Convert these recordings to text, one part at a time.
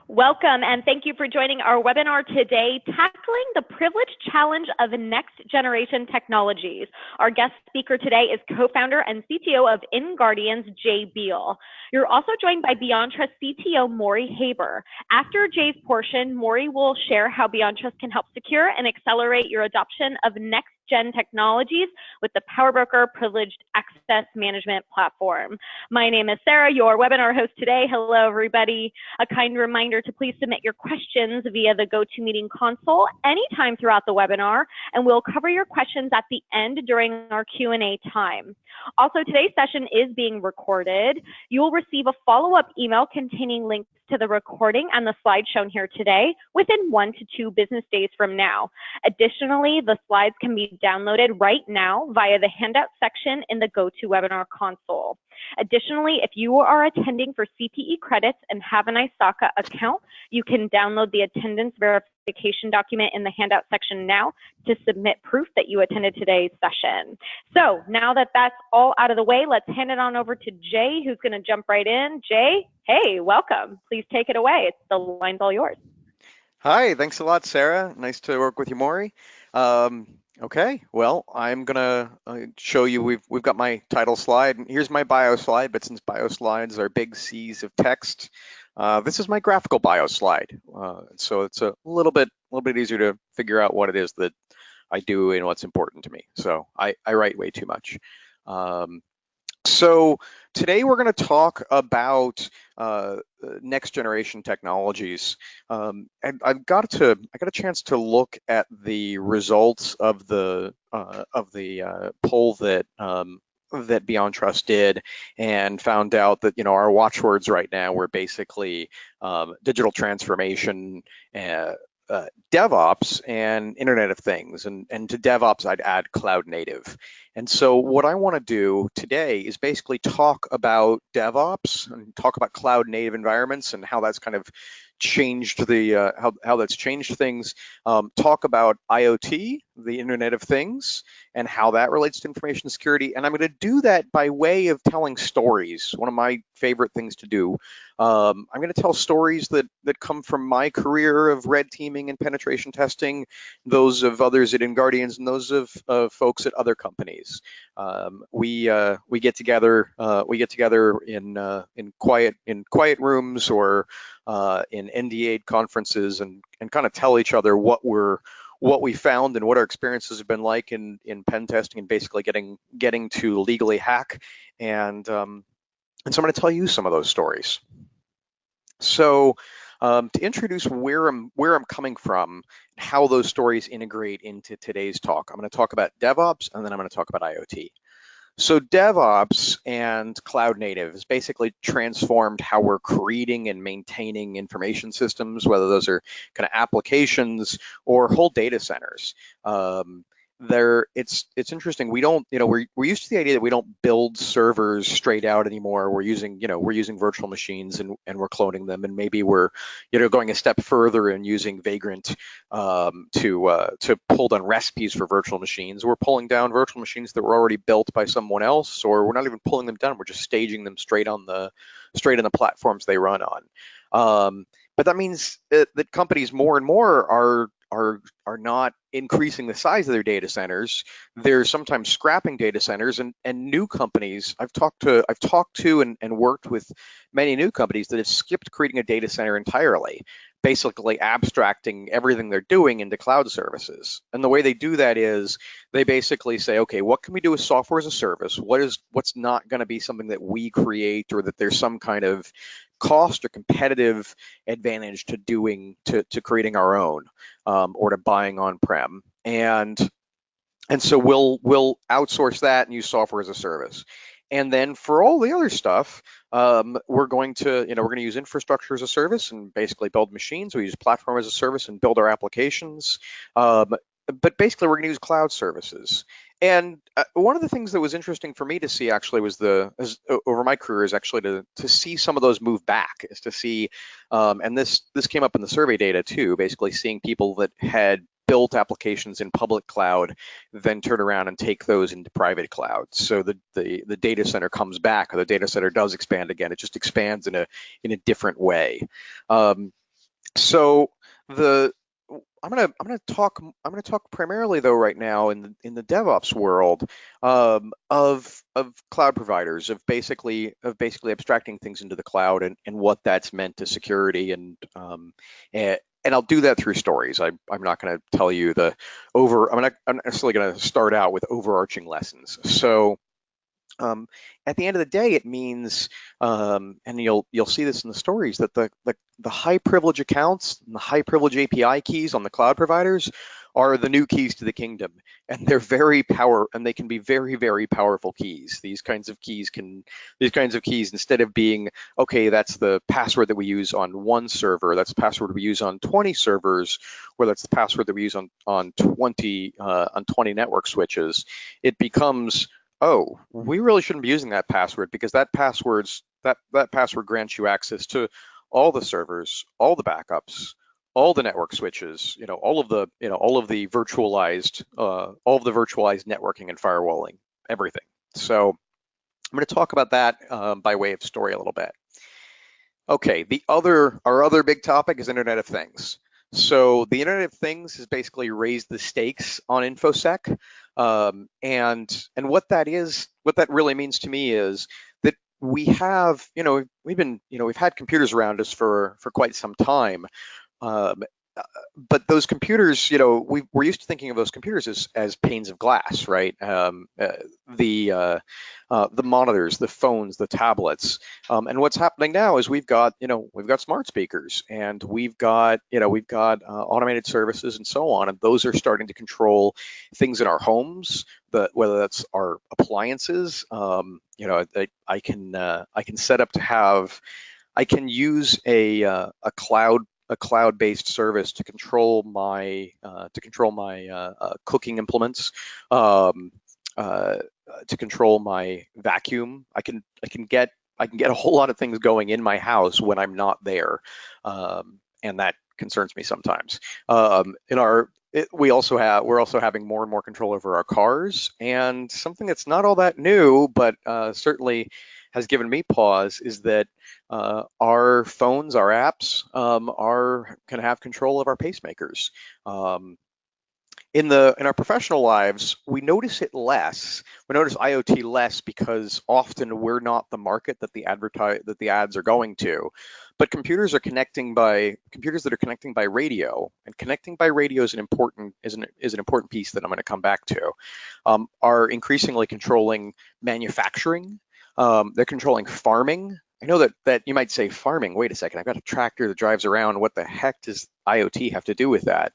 Welcome, and thank you for joining our webinar today, Tackling the Privilege Challenge of Next Generation Technologies. Our guest speaker today is co-founder and CTO of InGuardians, Jay Beal. You're also joined by BeyondTrust CTO, Maury Haber. After Jay's portion, Maury will share how BeyondTrust can help secure and accelerate your adoption of next-gen technologies with the PowerBroker Privileged Access Management Platform. My name is Sarah, your webinar host today. Hello, everybody. A kind reminder to please submit your questions via the GoToMeeting console anytime throughout the webinar, and we'll cover your questions at the end during our Q&A time. Also, today's session is being recorded. You will receive a follow-up email containing links to the recording and the slides shown here today within 1 to 2 business days from now. Additionally, the slides can be downloaded right now via the handout section in the GoToWebinar console. Additionally, if you are attending for CPE credits and have an ISACA account, you can download the attendance verification document in the handout section now to submit proof that you attended today's session. So now that that's all out of the way, let's hand it on over to Jay, who's going to jump right in. Jay, hey, welcome. Please take it away. The line's all yours. Hi, thanks a lot, Sarah. Nice to work with you, Maury. Okay, well, I'm gonna show you. We've got my title slide. Here's my bio slide, but since bio slides are big C's of text, this is my graphical bio slide. So it's a little bit easier to figure out what it is that I do and what's important to me. So I write way too much. So today we're going to talk about next generation technologies, and I got a chance to look at the results of the poll that BeyondTrust did, and found out that our watchwords right now were basically digital transformation, DevOps, and Internet of Things. And to DevOps, I'd add cloud native. And so what I want to do today is basically talk about DevOps and talk about cloud native environments and how that's kind of changed the how that's changed things. Talk about IoT, the Internet of Things, and how that relates to information security. And I'm going to do that by way of telling stories. One of my favorite things to do. I'm going to tell stories that come from my career of red teaming and penetration testing, those of others at InGuardians, and those of folks at other companies. We get together in quiet rooms or in NDA conferences and kind of tell each other what we found and what our experiences have been like in pen testing, and basically getting to legally hack. And so I'm going to tell you some of those stories. So to introduce where I'm coming from, how those stories integrate into today's talk, I'm going to talk about DevOps, and then I'm going to talk about IoT. So DevOps and cloud native has basically transformed how we're creating and maintaining information systems, whether those are kind of applications or whole data centers. It's interesting. We don't, we're used to the idea that we don't build servers straight out anymore. We're using virtual machines and we're cloning them, and maybe we're, going a step further and using Vagrant to pull down recipes for virtual machines. We're pulling down virtual machines that were already built by someone else, or we're not even pulling them down. We're just staging them straight on the platforms they run on. But that means that companies more and more are not increasing the size of their data centers. They're sometimes scrapping data centers, and new companies. I've talked to and worked with many new companies that have skipped creating a data center entirely, basically abstracting everything they're doing into cloud services. And the way they do that is they basically say, okay, what can we do with software as a service? What's not going to be something that we create, or that there's some kind of cost or competitive advantage to creating our own, or to buying on-prem, and so we'll outsource that and use software as a service. And then for all the other stuff, we're going to use infrastructure as a service and basically build machines. We use platform as a service and build our applications. But basically, we're going to use cloud services. And one of the things that was interesting for me to see actually was over my career is actually to see some of those move back, is to see, and this came up in the survey data too, basically seeing people that had built applications in public cloud, then turn around and take those into private cloud. So the data center comes back, or the data center does expand again. It just expands in a different way. So the I'm gonna talk primarily though right now in the DevOps world, of cloud providers, of basically abstracting things into the cloud, and what that's meant to security, and I'll do that through stories. I'm not going to tell you I'm not necessarily going to start out with overarching lessons. So at the end of the day, it means, and you'll see this in the stories, that the high privilege accounts and the high privilege API keys on the cloud providers are the new keys to the kingdom, and they can be very, very powerful keys. These kinds of keys, instead of being, okay, that's the password that we use on one server, that's the password we use on 20 servers, or that's the password that we use on 20 network switches, it becomes, oh, we really shouldn't be using that password, because that password grants you access to all the servers, all the backups, all the network switches, all of the virtualized networking and firewalling, everything. So I'm going to talk about that by way of story a little bit. Okay, our other big topic is Internet of Things. So the Internet of Things has basically raised the stakes on InfoSec, and what that really means to me is that we've had computers around us for quite some time. Um, but those computers, we're used to thinking of those computers as panes of glass, right? The the monitors, the phones, the tablets, and what's happening now is we've got smart speakers, and we've got automated services and so on, and those are starting to control things in our homes, whether that's our appliances. I can set up to have I can use a cloud-based service to control my cooking implements, um, uh, to control my vacuum. I can get a whole lot of things going in my house when I'm not there, and that concerns me sometimes. We're also having more and more control over our cars, and something that's not all that new, but certainly has given me pause, is that our phones, our apps, are can have control of our pacemakers. Um, in our professional lives, we notice it less. We notice IoT less because often we're not the market that the ads are going to. But computers that are connecting by radio, and connecting by radio is an important piece that I'm going to come back to. Are increasingly controlling manufacturing. They're controlling farming. I know that you might say, farming, wait a second, I've got a tractor that drives around. What the heck does IoT have to do with that?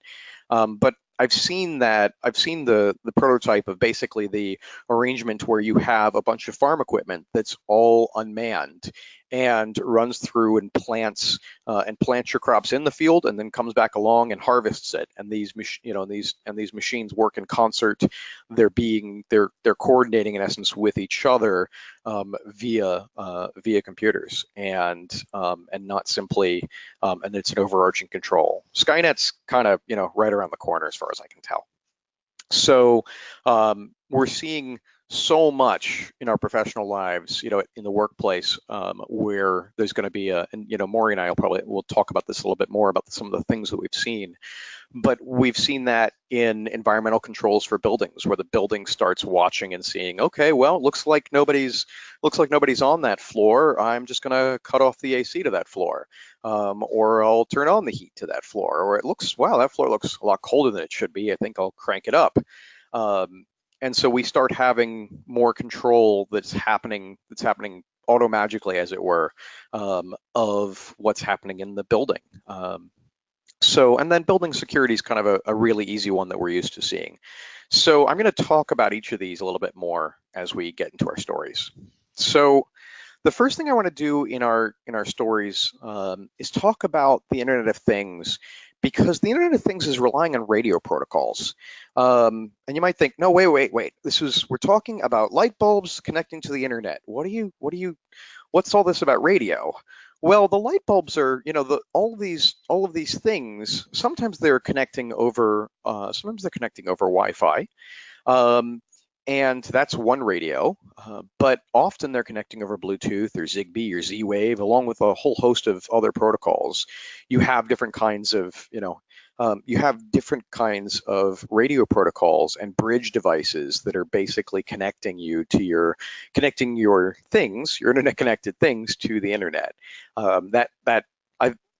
But I've seen the prototype of basically the arrangement where you have a bunch of farm equipment that's all unmanned and runs through and plants your crops in the field, and then comes back along and harvests it. And these machines work in concert. They're coordinating in essence with each other, via computers, and not simply, and it's an overarching control. Skynet's kind of right around the corner as far as I can tell. So we're seeing so much in our professional lives, in the workplace, where there's going to be and Maury and I will talk about this a little bit more, about some of the things that we've seen. But we've seen that in environmental controls for buildings, where the building starts watching and seeing, okay, well, looks like nobody's on that floor. I'm just going to cut off the AC to that floor, or I'll turn on the heat to that floor. Or wow, that floor looks a lot colder than it should be. I think I'll crank it up. And so we start having more control that's happening automagically, as it were, of what's happening in the building. And then building security is kind of a really easy one that we're used to seeing. So I'm going to talk about each of these a little bit more as we get into our stories. So the first thing I want to do in our stories, is talk about the Internet of Things, because the Internet of Things is relying on radio protocols. And you might think, no, wait. We're talking about light bulbs connecting to the internet. What's all this about radio? Well, the light bulbs are, all of these things. Sometimes they're connecting over Wi-Fi, um, And that's one radio, but often they're connecting over Bluetooth or Zigbee or Z-Wave, along with a whole host of other protocols. You have different kinds of, you have different kinds of radio protocols and bridge devices that are basically connecting your things, your internet connected things, to the internet.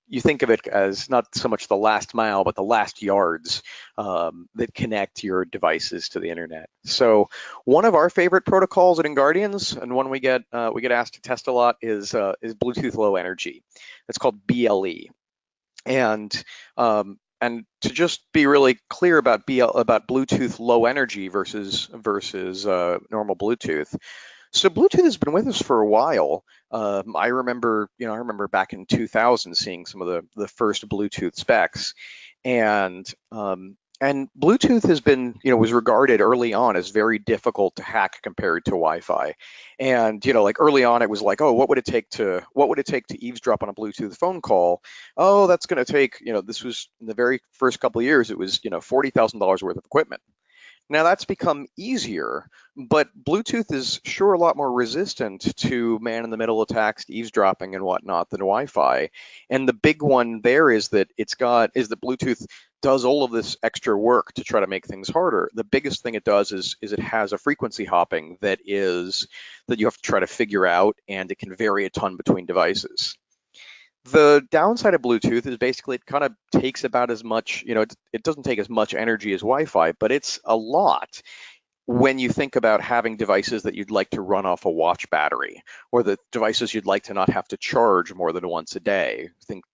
You think of it as not so much the last mile, but the last yards that connect your devices to the internet. So one of our favorite protocols at InGuardians, and one we get asked to test a lot, is Bluetooth Low Energy. It's called BLE. And to just be really clear about Bluetooth Low Energy versus normal Bluetooth. So Bluetooth has been with us for a while. I remember back in 2000 seeing some of the first Bluetooth specs, and Bluetooth has been, was regarded early on as very difficult to hack compared to Wi-Fi. And, like early on, it was like, oh, what would it take to eavesdrop on a Bluetooth phone call? Oh, that's going to take, this was in the very first couple of years, it was, $40,000 worth of equipment. Now that's become easier, but Bluetooth is sure a lot more resistant to man-in-the-middle attacks, to eavesdropping and whatnot than Wi-Fi. And the big one there is that that Bluetooth does all of this extra work to try to make things harder. The biggest thing it does is it has a frequency hopping that you have to try to figure out, and it can vary a ton between devices. The downside of Bluetooth is basically it kind of takes about as much, it doesn't take as much energy as Wi-Fi, but it's a lot when you think about having devices that you'd like to run off a watch battery, or the devices you'd like to not have to charge more than once a day. Think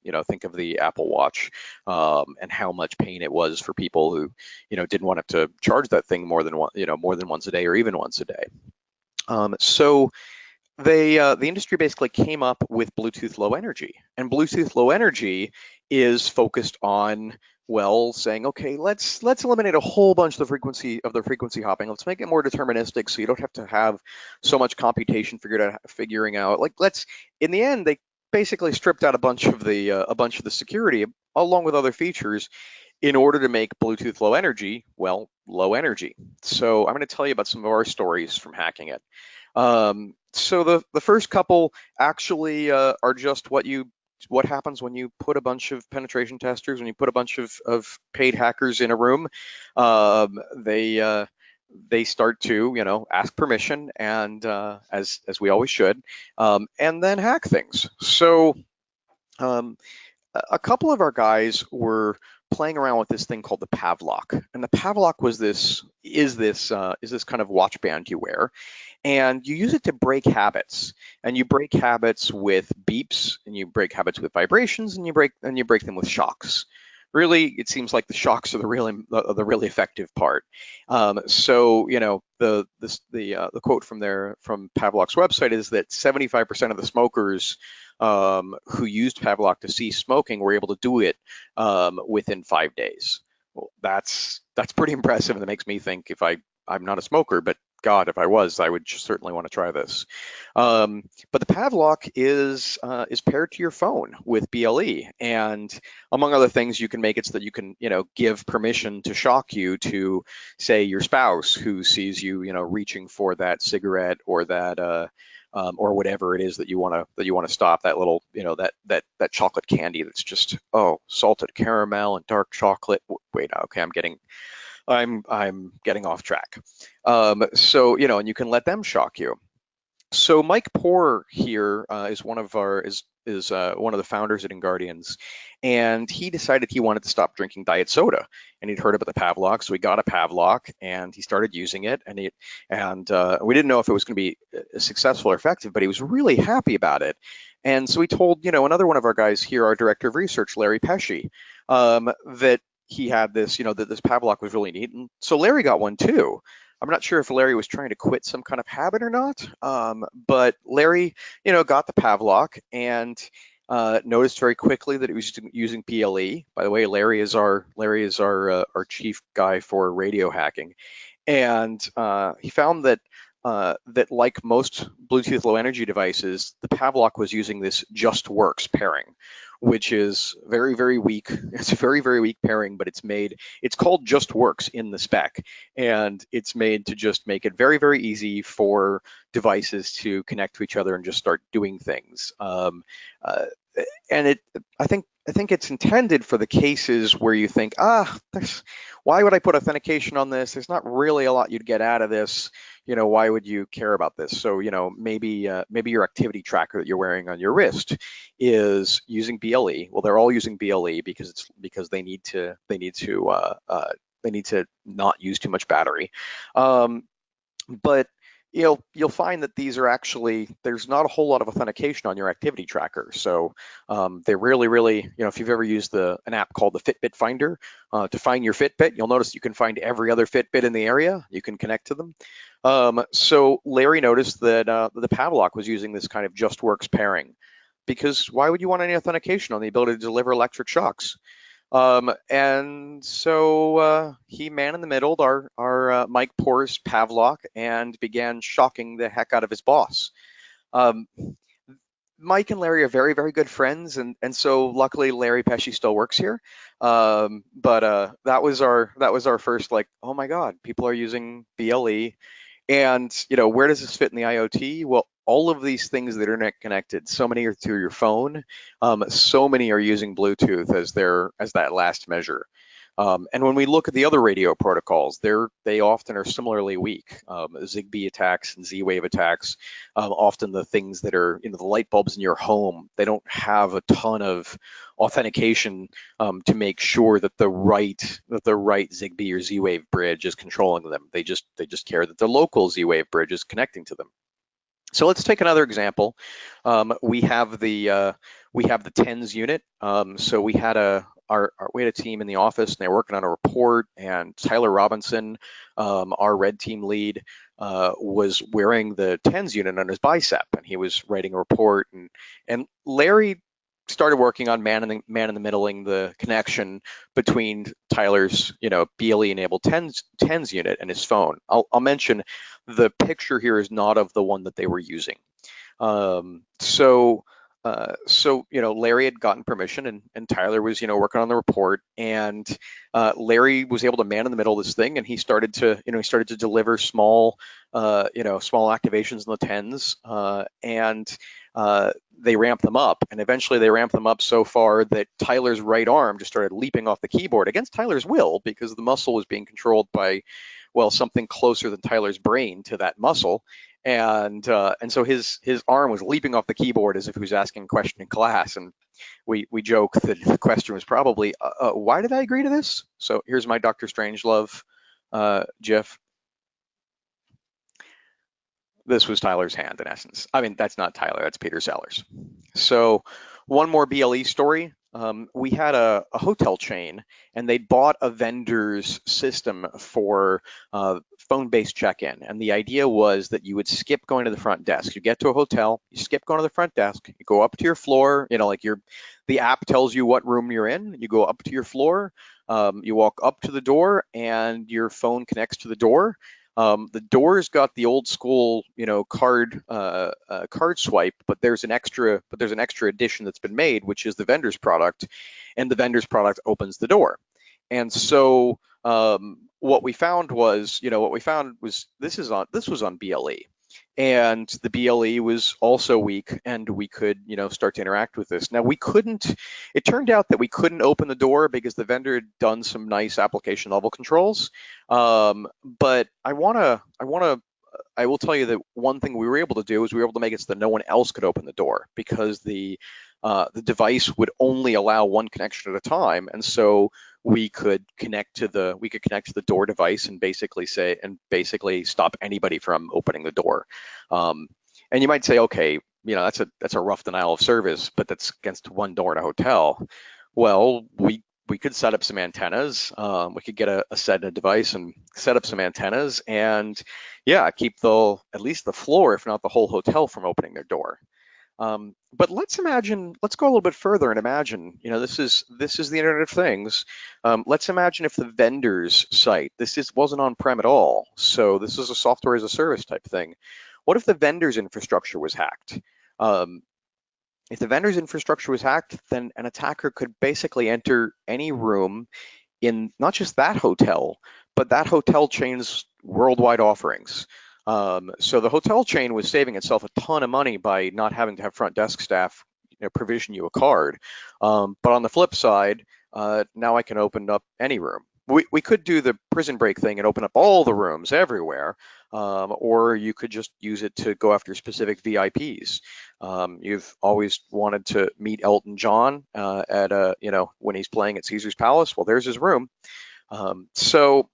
of the Apple Watch and how much pain it was for people who, didn't want to charge that thing more than once a day, or even once a day. So the industry basically came up with Bluetooth Low Energy, and Bluetooth Low Energy is focused on, well, saying, okay, let's eliminate a whole bunch of the frequency hopping. Let's make it more deterministic, so you don't have to have so much computation figuring out. In the end, they basically stripped out a bunch of the security along with other features in order to make Bluetooth Low Energy, well, low energy. So I'm going to tell you about some of our stories from hacking it. So the first couple actually are just what happens when you put a bunch of penetration testers, when you put a bunch of paid hackers in a room. They start to ask permission, and as we always should, and then hack things. So a couple of our guys were playing around with this thing called the Pavlok, and the Pavlok is this kind of watch band you wear, and you use it to break habits. And you break habits with beeps, and you break habits with vibrations, and you break them with shocks. Really, it seems like the shocks are the really effective part. So the quote from Pavlok's website is that 75% of the smokers who used Pavlok to cease smoking were able to do it within 5 days. Well, that's pretty impressive, and it makes me think, I'm not a smoker, but God, if I was, I would certainly want to try this. But the Pavlok is paired to your phone with BLE, and among other things, you can make it so that you can give permission to shock you to, say, your spouse who sees you reaching for that cigarette or that or whatever it is that you want to stop, that little that chocolate candy that's just salted caramel and dark chocolate. Wait, okay, I'm getting off track. So and you can let them shock you. So Mike Poor here is one of the founders at InGuardians, and he decided he wanted to stop drinking diet soda. And he'd heard about the Pavlok, so he got a Pavlok and he started using it. And we didn't know if it was going to be successful or effective, but he was really happy about it. And so he told another one of our guys here, our director of research, Larry Pesci, that he had this, that this Pavlok was really neat. And so Larry got one too. I'm not sure if Larry was trying to quit some kind of habit or not, but Larry, got the Pavlok and noticed very quickly that it was using BLE. By the way, Larry is our chief guy for radio hacking, and he found that that like most Bluetooth low energy devices, the Pavlok was using this just works pairing, which is very, very weak. It's a very, very weak pairing, but it's called just works in the spec. And it's made to just make it very, very easy for devices to connect to each other and just start doing things. Uh, and I think it's intended for the cases where you think, why would I put authentication on this? There's not really a lot you'd get out of this. Why would you care about this? So, maybe your activity tracker that you're wearing on your wrist is using BLE. Well, they're all using BLE because they need to not use too much battery. But you'll find that these are actually, there's not a whole lot of authentication on your activity tracker. So they're really, if you've ever used an app called the Fitbit Finder to find your Fitbit, you'll notice you can find every other Fitbit in the area. You can connect to them. So Larry noticed that the Pavlok was using this kind of just works pairing, because why would you want any authentication on the ability to deliver electric shocks? And so he man in the middled our Mike Por's Pavlok and began shocking the heck out of his boss. Mike and Larry are very, very good friends, and so luckily Larry Pesci still works here. But that was our first, like, oh my God, people are using BLE. And where does this fit in the IoT? Well, all of these things that are internet connected, so many are through your phone, so many are using Bluetooth as that last measure. And when we look at the other radio protocols, they often are similarly weak. Zigbee attacks and Z-Wave attacks, often the things that are, the light bulbs in your home, they don't have a ton of authentication to make sure that the right Zigbee or Z-Wave bridge is controlling them. They just care that the local Z-Wave bridge is connecting to them. So let's take another example. We have the TENS unit. So we had a team in the office, and they were working on a report, and Tyler Robinson, our red team lead, was wearing the TENS unit on his bicep, and he was writing a report, and Larry started working on man in the middling the connection between Tyler's BLE enabled TENS unit and his phone. I'll mention the picture here is not of the one that they were using. So Larry had gotten permission, and Tyler was working on the report, and Larry was able to man in the middle of this thing, and he started to deliver small activations in the TENS, and they ramped them up, and eventually they ramped them up so far that Tyler's right arm just started leaping off the keyboard against Tyler's will, because the muscle was being controlled by, well, something closer than Tyler's brain to that muscle. And so his arm was leaping off the keyboard as if he was asking a question in class. And we joke that the question was probably, why did I agree to this? So here's my Dr. Strangelove GIF. This was Tyler's hand, in essence. I mean, that's not Tyler, that's Peter Sellers. So one more BLE story. We had a hotel chain, and they bought a vendor's system for phone-based check-in. And the idea was that you would skip going to the front desk. You get to a hotel, you skip going to the front desk, you go up to your floor, the app tells you what room you're in, you go up to your floor, you walk up to the door, and your phone connects to the door. The door's got the old school, card swipe, but there's an extra addition that's been made, which is the vendor's product, and the vendor's product opens the door. And so what we found was this was on BLE, and the BLE was also weak, and we could start to interact with this. Now it turned out that we couldn't open the door because the vendor had done some nice application level controls, but I will tell you that one thing we were able to do is we were able to make it so that no one else could open the door, because the device would only allow one connection at a time, and so we could connect to the door device and basically stop anybody from opening the door. And you might say, okay, that's a rough denial of service, but that's against one door in a hotel. Well, we could set up some antennas. We could get a set of device and set up some antennas, and keep at least the floor, if not the whole hotel, from opening their door. But let's go a little bit further and imagine, this is the Internet of Things. Let's imagine if the vendor's site, wasn't on-prem at all. So this is a software as a service type thing. What if the vendor's infrastructure was hacked? Um, if the vendor's infrastructure was hacked, then an attacker could basically enter any room in not just that hotel, but that hotel chain's worldwide offerings. So the hotel chain was saving itself a ton of money by not having to have front desk staff provision you a card. But on the flip side, now I can open up any room. We could do the prison break thing and open up all the rooms everywhere, or you could just use it to go after specific VIPs. You've always wanted to meet Elton John at when he's playing at Caesar's Palace. Well, there's his room. So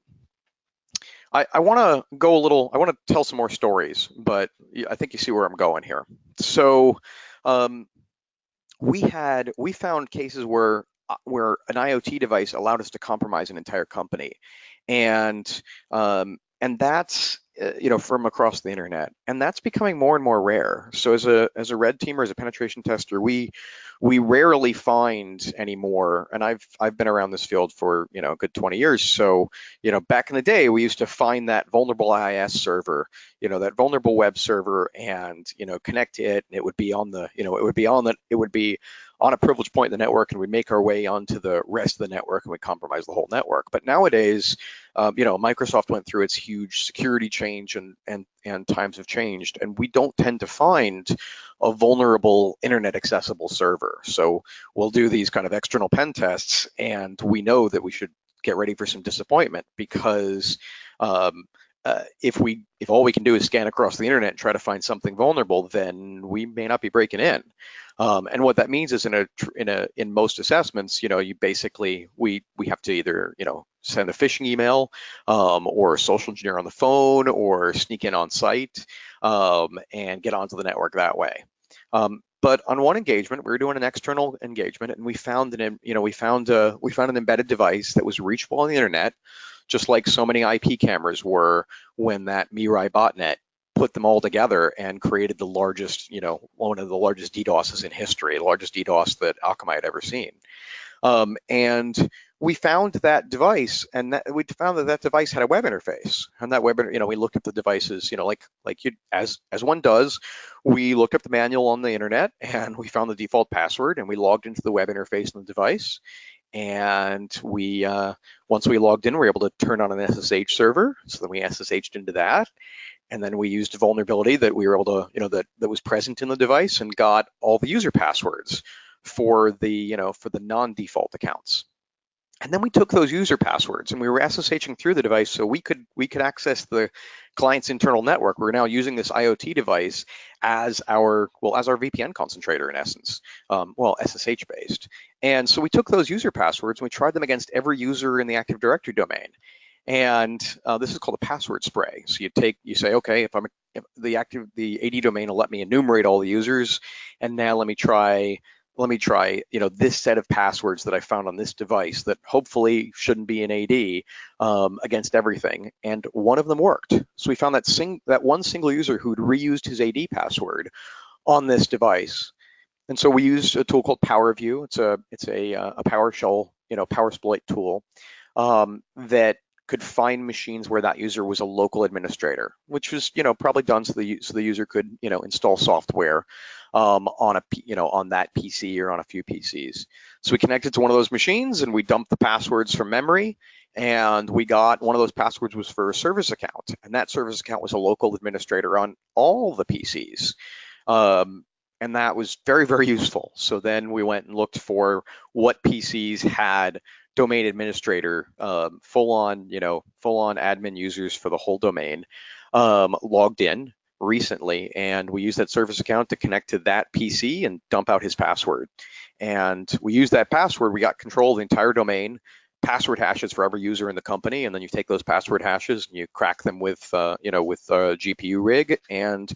I want to go a little. I want to tell some more stories, but I think you see where I'm going here. So we found cases where an IoT device allowed us to compromise an entire company, and that's from across the internet, and that's becoming more and more rare. So as a red teamer, as a penetration tester, we rarely find anymore, and I've been around this field for a good 20 years. So back in the day, we used to find that vulnerable IIS server, that vulnerable web server, and connect to it, and it would be on the it would be on a privileged point in the network, and we make our way onto the rest of the network, and we compromise the whole network. But nowadays, Microsoft went through its huge security change, and times have changed, and we don't tend to find a vulnerable internet accessible server. So we'll do these kind of external pen tests, and we know that we should get ready for some disappointment, because if all we can do is scan across the internet and try to find something vulnerable, then we may not be breaking in. And what that means is in most assessments, you basically we have to either send a phishing email, or social engineer on the phone, or sneak in on site, and get onto the network that way. But on one engagement, we were doing an external engagement, and we found an embedded device that was reachable on the internet, just like so many IP cameras were when that Mirai botnet put them all together and created the largest, one of the largest DDoSes in history, the largest DDoS that Akamai had ever seen. And we found that device, and we found that device had a web interface. And that web, we looked at the devices, as one does, we looked up the manual on the internet, and we found the default password, and we logged into the web interface on the device. And once we logged in, we were able to turn on an SSH server. So then we SSH'd into that. And then we used a vulnerability that we were able to, that was present in the device, and got all the user passwords for the non-default accounts. And then we took those user passwords and we were SSHing through the device, so we could access the client's internal network. We're now using this IoT device as our VPN concentrator, in essence, SSH based. And so we took those user passwords and we tried them against every user in the Active Directory domain. And this is called a password spray. So you say, okay, if the AD domain will let me enumerate all the users, and now let me try this set of passwords that I found on this device that hopefully shouldn't be an AD, against everything. And one of them worked. So we found that one single user who'd reused his AD password on this device. And so we used a tool called PowerView. It's a PowerShell, PowerSploit tool, that could find machines where that user was a local administrator, which was probably done so the user could install software on that PC or on a few PCs. So we connected to one of those machines and we dumped the passwords from memory, and we got one of those passwords was for a service account, and that service account was a local administrator on all the PCs. And that was very, very useful. So then we went and looked for what PCs had domain administrator, full-on admin users for the whole domain, logged in recently, and we used that service account to connect to that PC and dump out his password. And we used that password, we got control of the entire domain, password hashes for every user in the company, and then you take those password hashes and you crack them with a GPU rig, and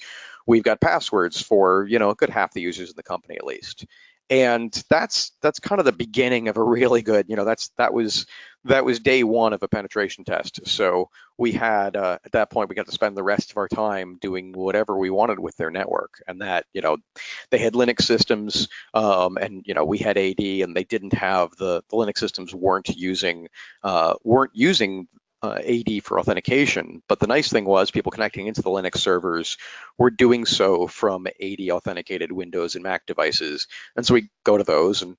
we've got passwords for a good half the users in the company at least. And that's kind of the beginning of a really good, that was day one of a penetration test. So we had at that point we got to spend the rest of our time doing whatever we wanted with their network, and that they had Linux systems, and we had AD, and they didn't have the Linux systems weren't using AD for authentication. But the nice thing was people connecting into the Linux servers were doing so from AD authenticated Windows and Mac devices. And so we go to those and,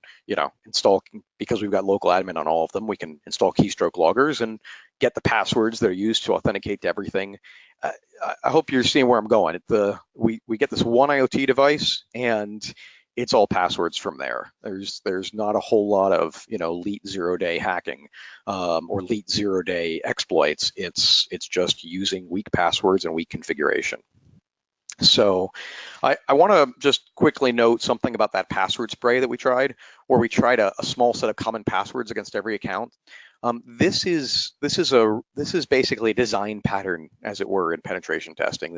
install, because we've got local admin on all of them, we can install keystroke loggers and get the passwords that are used to authenticate to everything. I hope you're seeing where I'm going. We get this one IoT device, and it's all passwords from there. There's not a whole lot of leet 0-day hacking or leet 0-day exploits. It's just using weak passwords and weak configuration. So I want to just quickly note something about that password spray that we tried, where we tried a small set of common passwords against every account. This is basically a design pattern, as it were, in penetration testing.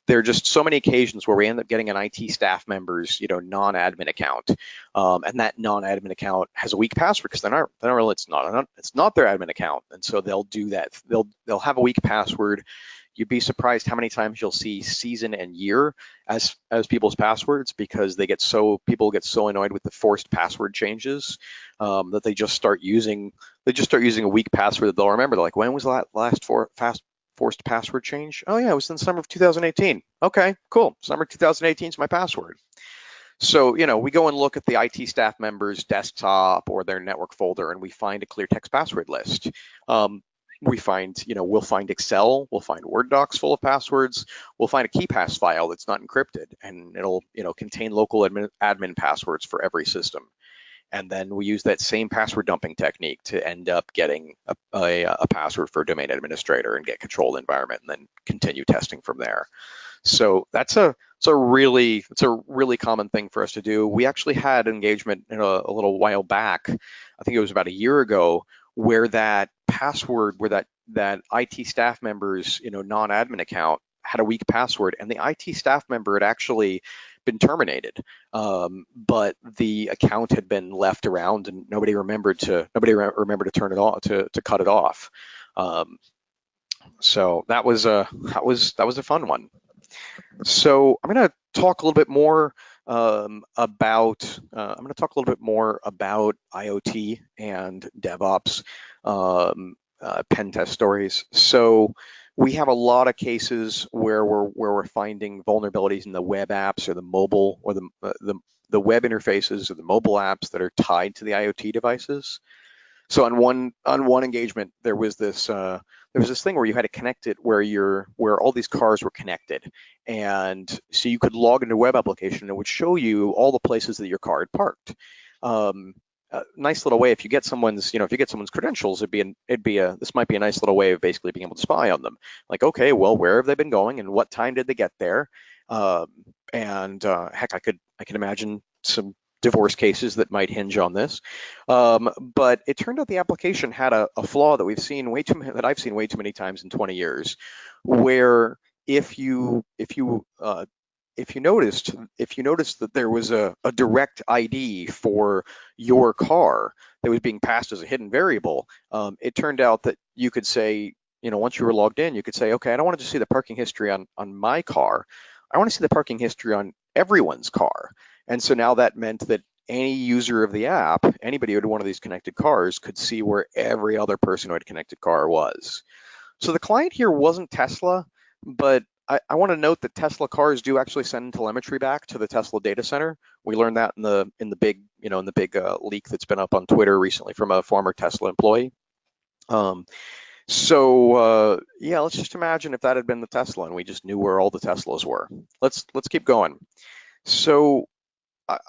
There are just so many occasions where we end up getting an IT staff member's non-admin account, and that non-admin account has a weak password because it's not their admin account, and so they'll do that. They'll have a weak password. You'd be surprised how many times you'll see season and year as people's passwords, because people get so annoyed with the forced password changes that they just start using a weak password that they'll remember. They're like, when was the last forced password change? Oh yeah, it was in the summer of 2018. Okay, cool. Summer 2018 is my password. So, we go and look at the IT staff member's desktop or their network folder, and we find a clear text password list. We'll find Excel, we'll find Word docs full of passwords, we'll find a KeyPass file that's not encrypted, and it'll, contain local admin passwords for every system. And then we use that same password dumping technique to end up getting a password for a domain administrator and get controlled environment, and then continue testing from there. So it's a really common thing for us to do. We actually had engagement a little while back, I think it was about a year ago, where that IT staff member's non-admin account had a weak password, and the IT staff member had actually been terminated, but the account had been left around, and nobody remembered to turn it off, to cut it off. So that was a fun one. So I'm going to talk a little bit more about IoT and DevOps pen test stories. So we have a lot of cases where we're finding vulnerabilities in the web apps, or the mobile, or the web interfaces, or the mobile apps that are tied to the IoT devices. So on one engagement, there was this thing where you had to connect it, where all these cars were connected, and so you could log into a web application, and it would show you all the places that your car had parked. Nice little way, if you get someone's credentials, this might be a nice little way of basically being able to spy on them. Like, okay, well, where have they been going, and what time did they get there? Heck, I can imagine some divorce cases that might hinge on this, but it turned out the application had a flaw that I've seen way too many times in 20 years, where if you noticed that there was a direct ID for your car that was being passed as a hidden variable, it turned out that you could say, once you were logged in, you could say, okay, I don't want to just see the parking history on my car. I want to see the parking history on everyone's car. And so now that meant that any user of the app, anybody who had one of these connected cars, could see where every other person who had a connected car was. So the client here wasn't Tesla, but I want to note that Tesla cars do actually send telemetry back to the Tesla data center. We learned that in the big leak that's been up on Twitter recently from a former Tesla employee. So let's just imagine if that had been the Tesla and we just knew where all the Teslas were. Let's keep going. So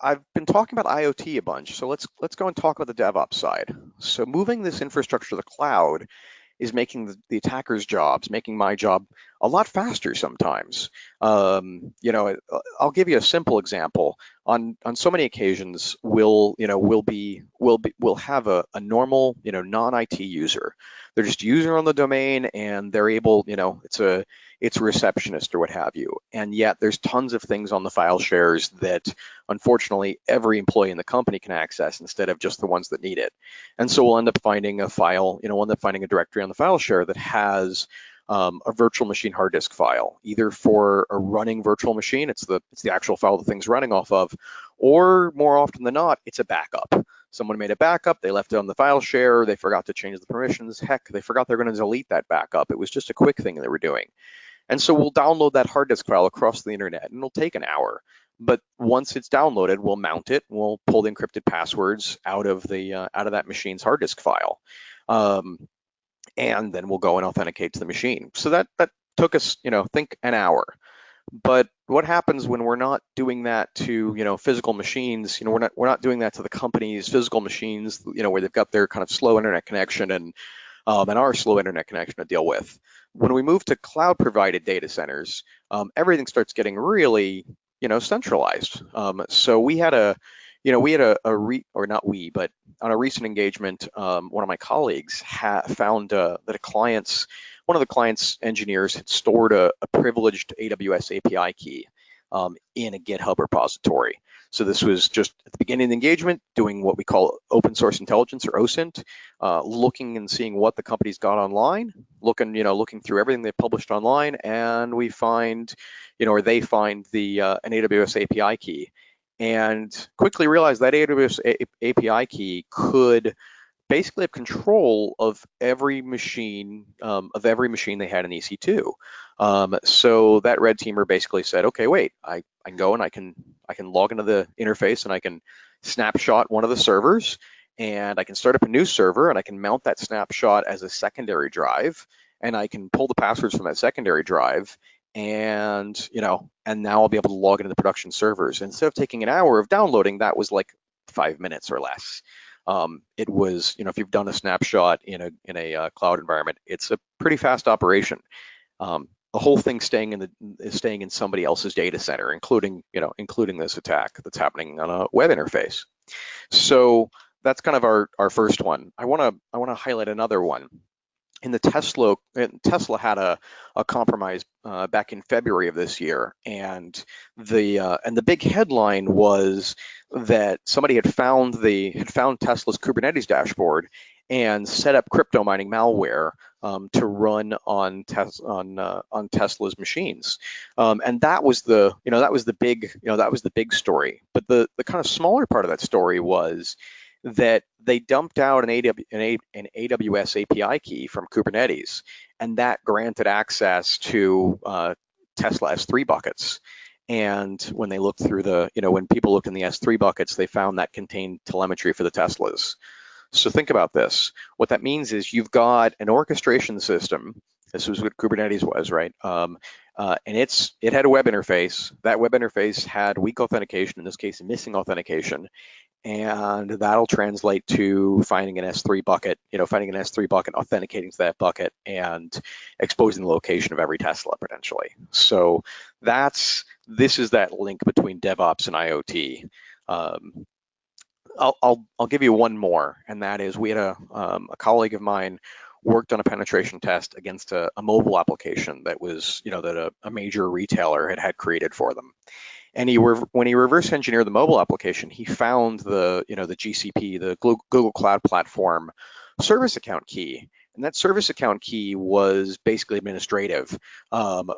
I've been talking about IoT a bunch, so let's go and talk about the DevOps side. So moving this infrastructure to the cloud is making the attacker's jobs, making my job a lot faster sometimes. I'll give you a simple example. On so many occasions, we'll have a normal non-IT user they're just user on the domain, and they're able, it's a receptionist or what have you. And yet there's tons of things on the file shares that unfortunately every employee in the company can access instead of just the ones that need it. And so we'll end up finding a file, we'll end up finding a directory on the file share that has a virtual machine hard disk file, either for a running virtual machine, it's the actual file the thing's running off of, or more often than not, it's a backup. Someone made a backup, they left it on the file share, they forgot to change the permissions, heck, they forgot they're going to delete that backup. It was just a quick thing they were doing. And so we'll download that hard disk file across the internet, and it'll take an hour. But once it's downloaded, we'll mount it, we'll pull the encrypted passwords out of that machine's hard disk file. And then we'll go and authenticate to the machine. So that took us, think an hour. But what happens when we're not doing that to, physical machines? We're not doing that to the company's physical machines, where they've got their kind of slow internet connection and our slow internet connection to deal with. When we move to cloud-provided data centers, everything starts getting really, centralized. So we had but on a recent engagement, one of my colleagues found that one of the client's engineers had stored a privileged AWS API key in a GitHub repository. So this was just at the beginning of the engagement, doing what we call open source intelligence, or OSINT, looking and seeing what the company's got online, looking through everything they published online, and we find, or they find an AWS API key, and quickly realized that AWS API key could basically have control of every machine they had in EC2. So that red teamer basically said, okay, wait, I can go and I can log into the interface, and I can snapshot one of the servers, and I can start up a new server, and I can mount that snapshot as a secondary drive, and I can pull the passwords from that secondary drive, and and now I'll be able to log into the production servers. Instead of taking an hour of downloading, that was like 5 minutes or less. It was, if you've done a snapshot in a cloud environment, it's a pretty fast operation. The whole thing staying in somebody else's data center, including this attack that's happening on a web interface. So that's kind of our first one. I want to highlight another one. In the Tesla had a compromise back in February of this year, and the big headline was that somebody had found Tesla's Kubernetes dashboard and set up crypto mining malware to run on Tesla's machines, and that was the big story. But the kind of smaller part of that story was that they dumped out an AWS API key from Kubernetes, and that granted access to Tesla S3 buckets. And when they looked through when people looked in the S3 buckets, they found that contained telemetry for the Teslas. So think about this. What that means is you've got an orchestration system. This was what Kubernetes was, right? And it had a web interface. That web interface had weak authentication, in this case, missing authentication. And that'll translate to finding an S3 bucket, authenticating to that bucket, and exposing the location of every Tesla potentially. So this is that link between DevOps and IoT. I'll give you one more, and that is we had a colleague of mine worked on a penetration test against a mobile application that was, that a major retailer had created for them. And when he reverse engineered the mobile application, he found the GCP, the Google Cloud Platform service account key. And that service account key was basically administrative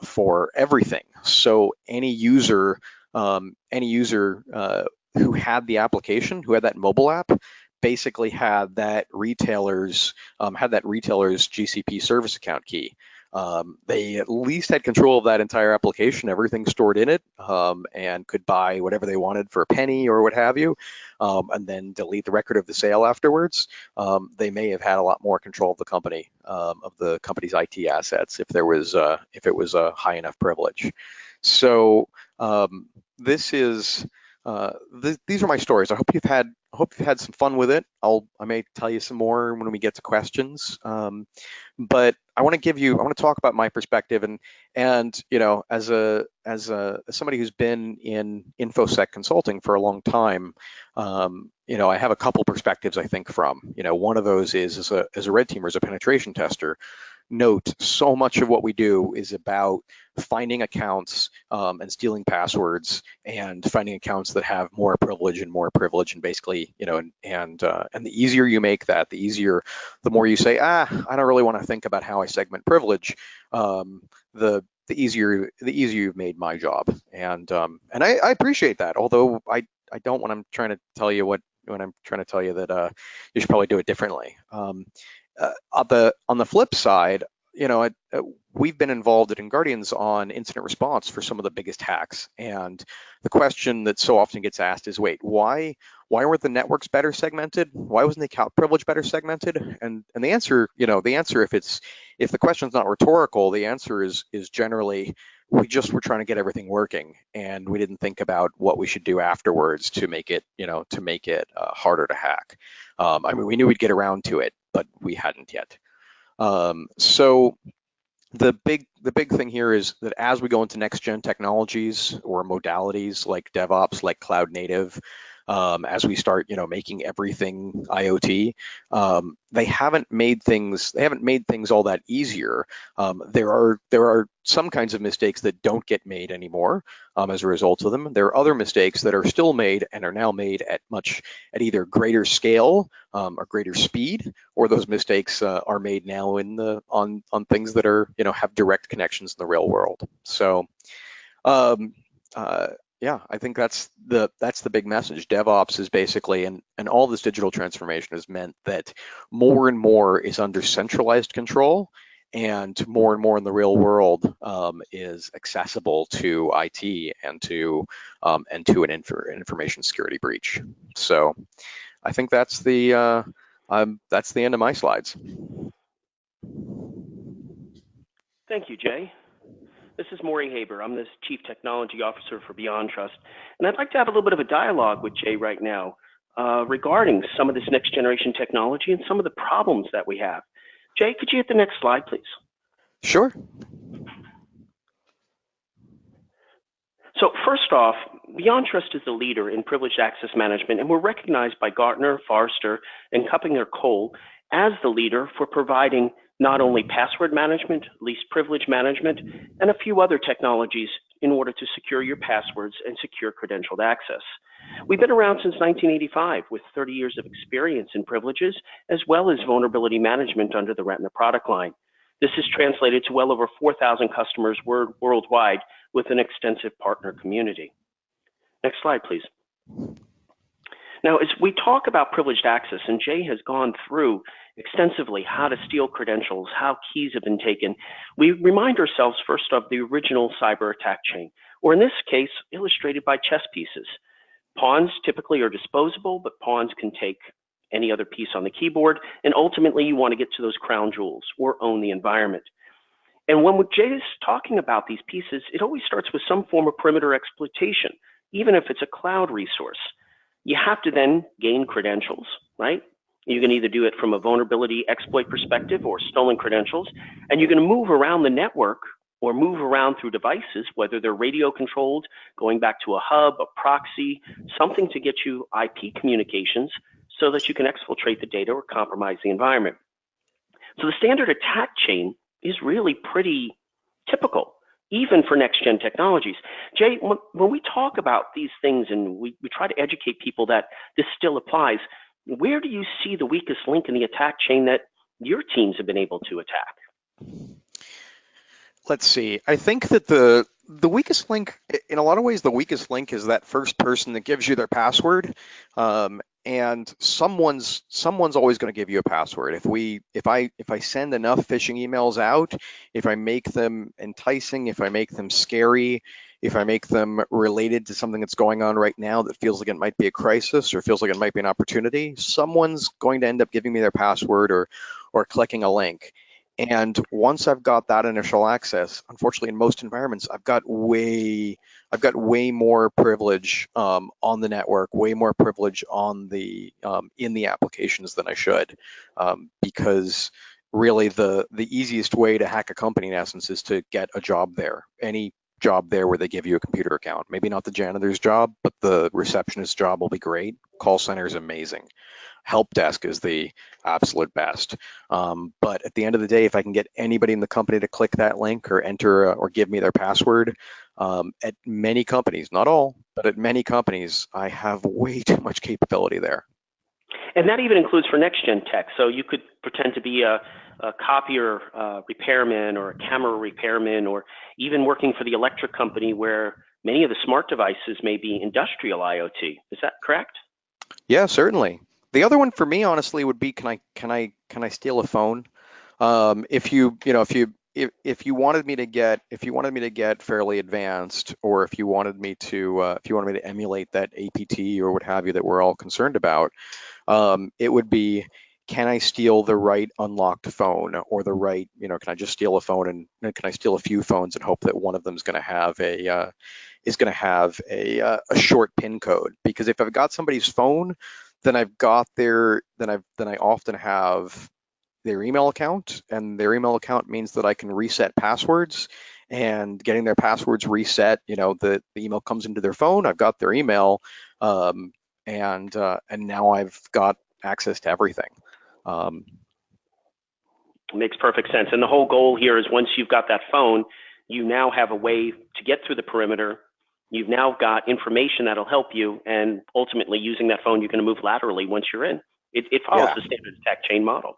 for everything. So any user who had the application, who had that mobile app, basically had that retailer's GCP service account key. They at least had control of that entire application, everything stored in it, and could buy whatever they wanted for a penny or what have you, and then delete the record of the sale afterwards. They may have had a lot more control of the company's IT assets if it was a high enough privilege. So this is these are my stories. I hope you've had some fun with it. I may tell you some more when we get to questions. But I want to talk about my perspective and as somebody who's been in InfoSec consulting for a long time, I have a couple perspectives I think from. One of those is as a red teamer, as a penetration tester. Note, so much of what we do is about finding accounts and stealing passwords and finding accounts that have more privilege, and basically, and the easier you make that, the more you say, I don't really want to think about how I segment privilege, the easier you've made my job, and I appreciate that. Although I don't, when I'm trying to tell you that you should probably do it differently. On the flip side, we've been involved at InGuardians on incident response for some of the biggest hacks, and the question that so often gets asked is, wait, why weren't the networks better segmented? Why wasn't the account privilege better segmented? And the answer, if the question's not rhetorical, the answer is generally we just were trying to get everything working, and we didn't think about what we should do afterwards to make it harder to hack. We knew we'd get around to it, but we hadn't yet. So the big thing here is that as we go into next gen technologies or modalities like DevOps, like cloud native, as we start, making everything IoT, they haven't made things all that easier. There are some kinds of mistakes that don't get made anymore as a result of them. There are other mistakes that are still made and are now made at either greater scale or greater speed, or those mistakes are made now on things that are have direct connections in the real world. So. Yeah, I think that's the big message. DevOps is basically, and all this digital transformation has meant that more and more is under centralized control, and more in the real world is accessible to IT and to an information security breach. So I think that's the end of my slides. Thank you, Jay. This is Maury Haber. I'm the Chief Technology Officer for BeyondTrust, and I'd like to have a little bit of a dialogue with Jay right now regarding some of this next generation technology and some of the problems that we have. Jay, could you hit the next slide, please? Sure. So first off, BeyondTrust is the leader in privileged access management, and we're recognized by Gartner, Forrester, and KuppingerCole as the leader for providing not only password management, least privilege management, and a few other technologies in order to secure your passwords and secure credentialed access. We've been around since 1985 with 30 years of experience in privileges, as well as vulnerability management under the Retina product line. This is translated to well over 4,000 customers worldwide with an extensive partner community. Next slide, please. Now, as we talk about privileged access, and Jay has gone through extensively how to steal credentials, how keys have been taken, we remind ourselves first of the original cyber attack chain, or in this case, illustrated by chess pieces. Pawns typically are disposable, but pawns can take any other piece on the keyboard, and ultimately you want to get to those crown jewels or own the environment. And when Jay is talking about these pieces, it always starts with some form of perimeter exploitation, even if it's a cloud resource. You have to then gain credentials, right? You can either do it from a vulnerability exploit perspective or stolen credentials, and you're going to move around the network or move around through devices, whether they're radio controlled, going back to a hub, a proxy, something to get you IP communications so that you can exfiltrate the data or compromise the environment. So the standard attack chain is really pretty typical, even for next-gen technologies. Jay, when we talk about these things and we try to educate people that this still applies, where do you see the weakest link in the attack chain that your teams have been able to attack? Let's see. I think that the weakest link, in a lot of ways, the weakest link is that first person that gives you their password. And someone's always going to give you a password. If I send enough phishing emails out, if I make them enticing, if I make them scary, if I make them related to something that's going on right now that feels like it might be a crisis or feels like it might be an opportunity, someone's going to end up giving me their password or clicking a link. And once I've got that initial access, unfortunately, in most environments, I've got way way more privilege on the network, way more privilege on the in the applications than I should, because really the easiest way to hack a company in essence is to get a job there, any job there where they give you a computer account. Maybe not the janitor's job, but the receptionist job will be great. Call center is amazing. Help desk is the absolute best. But at the end of the day, if I can get anybody in the company to click that link or enter or give me their password, at many companies, not all, but at many companies, I have way too much capability there. And that even includes for next-gen tech. So you could pretend to be a copier repairman or a camera repairman, or even working for the electric company where many of the smart devices may be industrial IoT. Is that correct? Yeah, certainly. The other one for me, honestly, would be can I steal a phone? If you wanted me to get fairly advanced, or if you wanted me to emulate that APT or what have you that we're all concerned about, it would be, can I steal the right unlocked phone, or the right, can I just steal a phone, and can I steal a few phones and hope that one of them is going to have a short PIN code? Because if I've got somebody's phone, then I often have their email account, and their email account means that I can reset passwords, and getting their passwords reset, the email comes into their phone, I've got their email, and now I've got access to everything. Makes perfect sense. And the whole goal here is, once you've got that phone, you now have a way to get through the perimeter. You've now got information that'll help you, and ultimately using that phone, you're going to move laterally once you're in. It follows the standard attack chain model.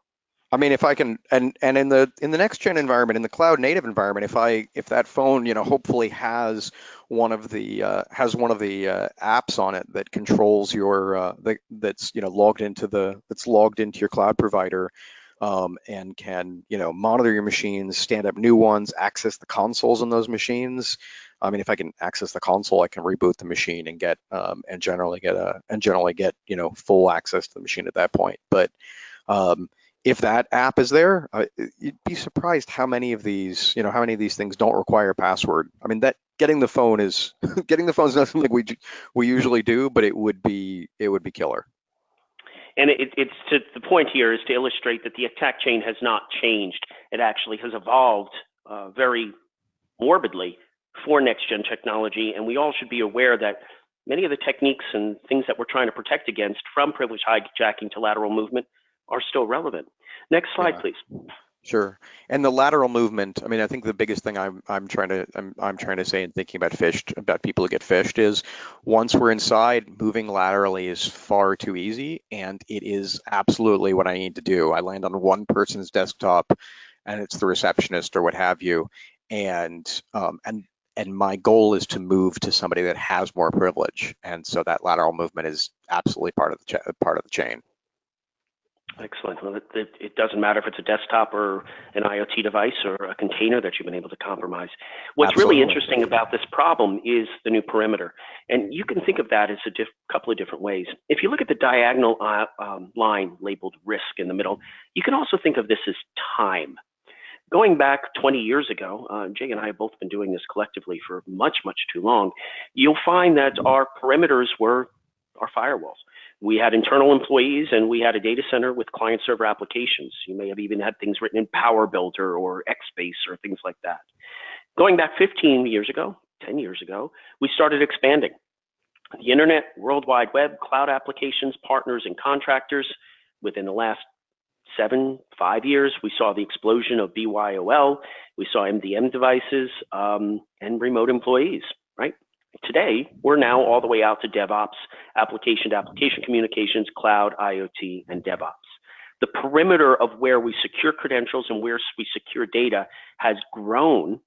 I mean, if I can, and in the next gen environment, in the cloud native environment, if that phone, hopefully has one of the apps on it that controls your that's logged into your cloud provider, and can monitor your machines, stand up new ones, access the consoles on those machines. I mean, if I can access the console, I can reboot the machine and generally get full access to the machine at that point. But if that app is there, you'd be surprised how many of these things don't require a password. I mean, that getting the phone is not something we usually do, but it would be killer. And it's to the point here is to illustrate that the attack chain has not changed. It actually has evolved very morbidly for next-gen technology, and we all should be aware that many of the techniques and things that we're trying to protect against, from privilege hijacking to lateral movement, are still relevant. Next slide, please. Sure. And the lateral movement, I mean, I think the biggest thing I'm trying to say in thinking about people who get phished is, once we're inside, moving laterally is far too easy, and it is absolutely what I need to do. I land on one person's desktop, and it's the receptionist or what have you, and my goal is to move to somebody that has more privilege, and so that lateral movement is absolutely part of the chain. Excellent. Well, it doesn't matter if it's a desktop or an IoT device or a container that you've been able to compromise. What's Absolutely. really interesting about this problem is the new perimeter. And you can think of that as a couple of different ways. If you look at the diagonal line labeled risk in the middle, you can also think of this as time. Going back 20 years ago, Jay and I have both been doing this collectively for much, much too long. You'll find that our perimeters were our firewalls. We had internal employees, and we had a data center with client server applications. You may have even had things written in Power Builder or XSpace or things like that. Going back 15 years ago, 10 years ago, we started expanding. The internet, World Wide Web, cloud applications, partners, and contractors. Within the last 5 years, we saw the explosion of BYOL. We saw MDM devices and remote employees, right? Today, we're now all the way out to DevOps, application-to-application communications, cloud, IoT, and DevOps. The perimeter of where we secure credentials and where we secure data has grown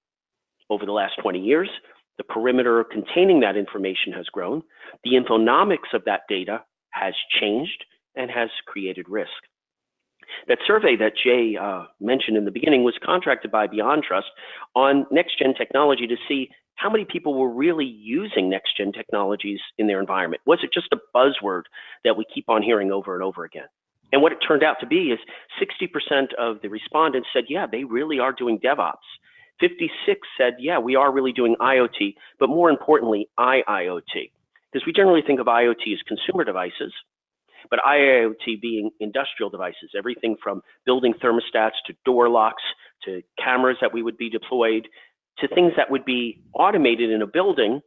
over the last 20 years. The perimeter containing that information has grown. The infonomics of that data has changed and has created risk. That survey that Jay mentioned in the beginning was contracted by BeyondTrust on next-gen technology to see how many people were really using next-gen technologies in their environment. Was it just a buzzword that we keep on hearing over and over again? And what it turned out to be is 60% of the respondents said, yeah, they really are doing DevOps. 56 said, yeah, we are really doing IoT, but more importantly, IIoT. Because we generally think of IoT as consumer devices, but IIoT being industrial devices, everything from building thermostats to door locks to cameras that we would be deployed to things that would be automated in a building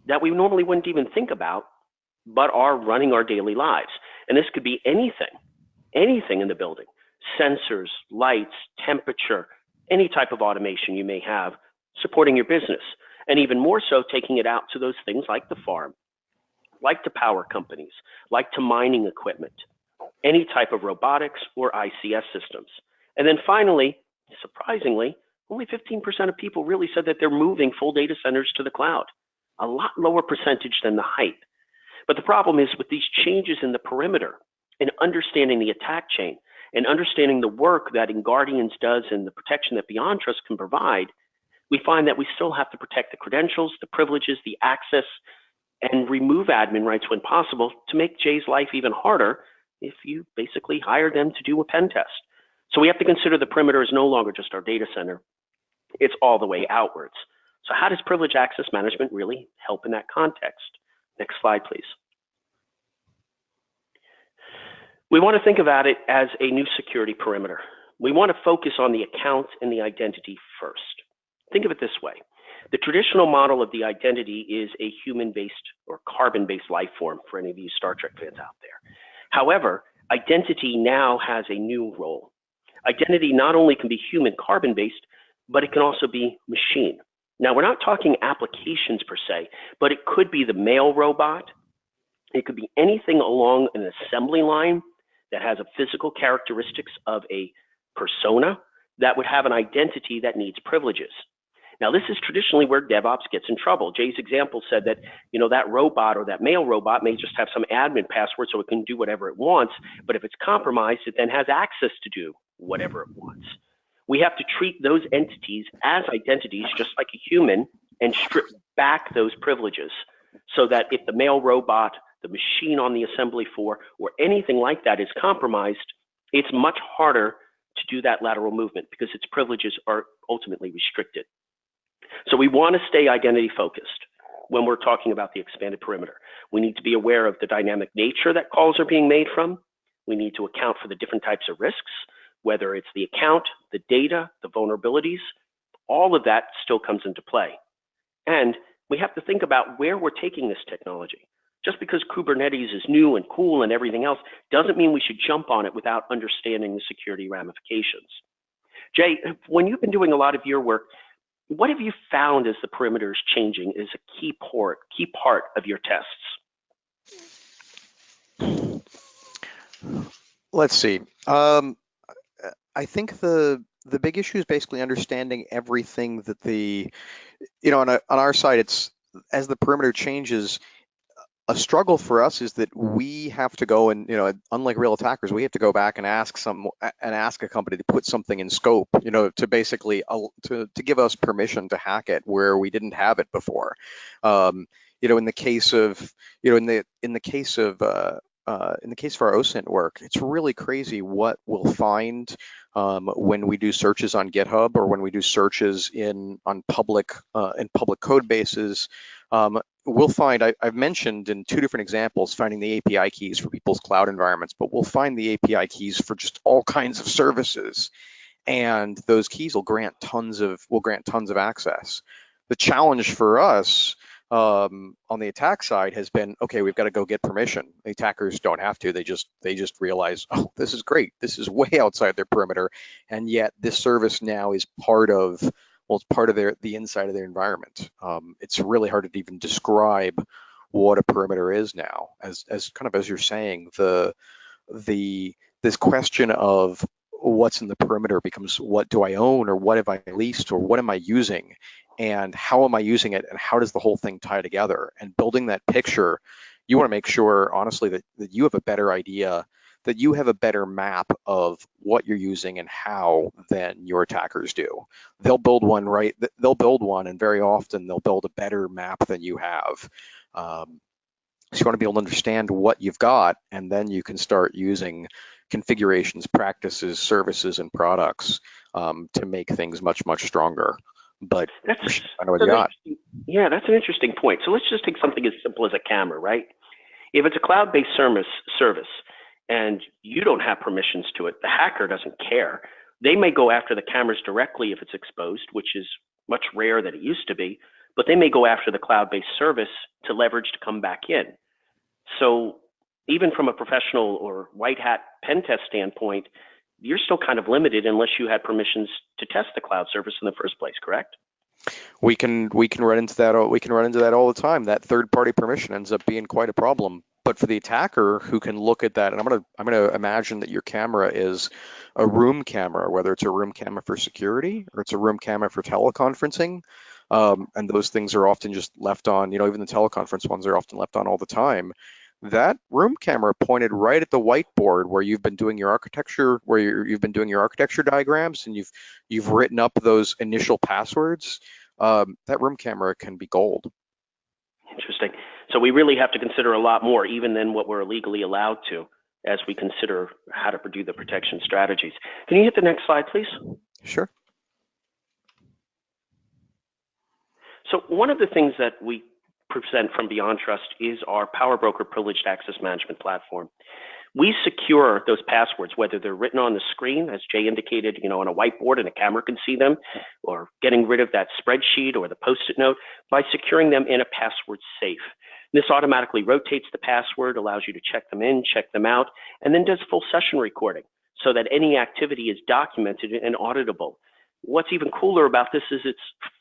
that we normally wouldn't even think about, but are running our daily lives. And this could be anything in the building, sensors, lights, temperature, any type of automation you may have supporting your business. And even more so, taking it out to those things like the farm, like to power companies, like to mining equipment, any type of robotics or ICS systems. And then finally, surprisingly, only 15% of people really said that they're moving full data centers to the cloud, a lot lower percentage than the hype. But the problem is with these changes in the perimeter and understanding the attack chain and understanding the work that InGuardians does and the protection that BeyondTrust can provide, we find that we still have to protect the credentials, the privileges, the access, and remove admin rights when possible to make Jay's life even harder if you basically hire them to do a pen test. So we have to consider the perimeter is no longer just our data center, it's all the way outwards. So how does privileged access management really help in that context? Next slide, please. We want to think about it as a new security perimeter. We want to focus on the account and the identity first. Think of it this way. The traditional model of the identity is a human-based or carbon-based life form for any of you Star Trek fans out there. However, identity now has a new role. Identity not only can be human carbon-based, but it can also be machine. Now, we're not talking applications per se, but it could be the mail robot. It could be anything along an assembly line that has a physical characteristics of a persona that would have an identity that needs privileges. Now, this is traditionally where DevOps gets in trouble. Jay's example said that, that robot or that mail robot may just have some admin password so it can do whatever it wants, but if it's compromised, it then has access to do whatever it wants. We have to treat those entities as identities just like a human and strip back those privileges so that if the mail robot, the machine on the assembly floor, or anything like that is compromised, it's much harder to do that lateral movement because its privileges are ultimately restricted. So we want to stay identity focused when we're talking about the expanded perimeter. We need to be aware of the dynamic nature that calls are being made from. We need to account for the different types of risks, whether it's the account, the data, the vulnerabilities, all of that still comes into play. And we have to think about where we're taking this technology. Just because Kubernetes is new and cool and everything else doesn't mean we should jump on it without understanding the security ramifications. Jay, when you've been doing a lot of your work, what have you found as the perimeter is changing is a key part of your tests? Let's see. I think the big issue is basically understanding everything that on our side, it's as the perimeter changes. A struggle for us is that we have to go and, unlike real attackers, we have to go back and ask a company to put something in scope, to basically to give us permission to hack it where we didn't have it before. In the case of in the case of our OSINT work, it's really crazy what we'll find when we do searches on GitHub or when we do searches on public code bases. We'll find, I've mentioned in two different examples, finding the API keys for people's cloud environments, but we'll find the API keys for just all kinds of services. And those keys will grant tons of access. The challenge for us on the attack side has been, okay, we've got to go get permission. The attackers don't have to, they just realize, oh, this is great. This is way outside their perimeter. And yet this service now is part of the inside of their environment. It's really hard to even describe what a perimeter is now. As you're saying, this question of what's in the perimeter becomes what do I own or what have I leased or what am I using and how am I using it and how does the whole thing tie together? And building that picture, you want to make sure, honestly, that you have a better idea, that you have a better map of what you're using and how than your attackers do. They'll build one, right? They'll build one, and very often they'll build a better map than you have. So you want to be able to understand what you've got, and then you can start using configurations, practices, services, and products to make things much, much stronger. But I know what you got. Yeah, that's an interesting point. So let's just take something as simple as a camera, right? If it's a cloud-based service and you don't have permissions to it, the hacker doesn't care. They may go after the cameras directly if it's exposed, which is much rarer than it used to be, but they may go after the cloud-based service to leverage to come back in. So even from a professional or white hat pen test standpoint, you're still kind of limited unless you had permissions to test the cloud service in the first place, correct? We can run into that. We can run into that all the time. That third-party permission ends up being quite a problem. But for the attacker who can look at that, and I'm gonna imagine that your camera is a room camera, whether it's a room camera for security or it's a room camera for teleconferencing, and those things are often just left on. Even the teleconference ones are often left on all the time. That room camera pointed right at the whiteboard where you've been doing your architecture, you've been doing your architecture diagrams, and you've written up those initial passwords. That room camera can be gold. Interesting. So we really have to consider a lot more even than what we're legally allowed to as we consider how to do the protection strategies. Can you hit the next slide, please? Sure. So one of the things that we present from Beyond Trust is our PowerBroker Privileged Access Management Platform. We secure those passwords, whether they're written on the screen, as Jay indicated, on a whiteboard and a camera can see them, or getting rid of that spreadsheet or the Post-it note, by securing them in a password safe. This automatically rotates the password, allows you to check them in, check them out, and then does full session recording so that any activity is documented and auditable. What's even cooler about this is it's